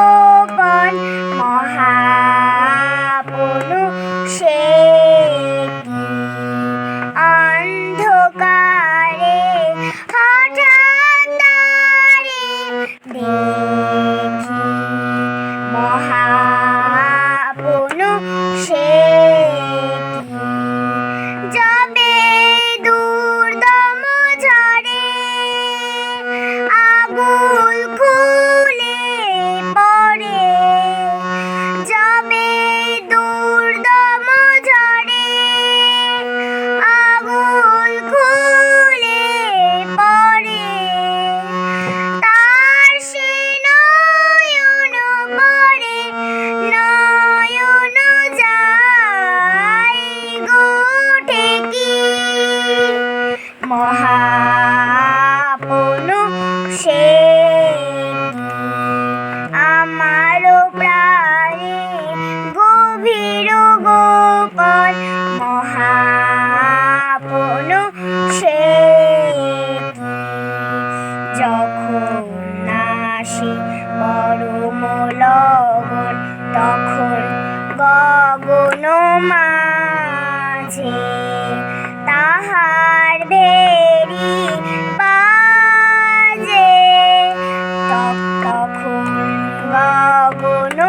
গোপন মহাপনু সে কি অন্ধকারে হঠাৎ তারে দেখি মহাপনু সে কি যাবে দুর্দম ঝড়ে আগুল খুলে পড়ে যাবে দুর্দম ঝড়ে আগুল খুলে পড়ে তার সে নয়ন পড়ে নয়ন যায় গো ঠেকি মহাপনু সে কি আমারও প্রাণে গভীর গোপন মহাপনু সে কি যখন আসে পরম লগন তখন গগন মাঝে তাহার ভেরি বাজে তখন গগন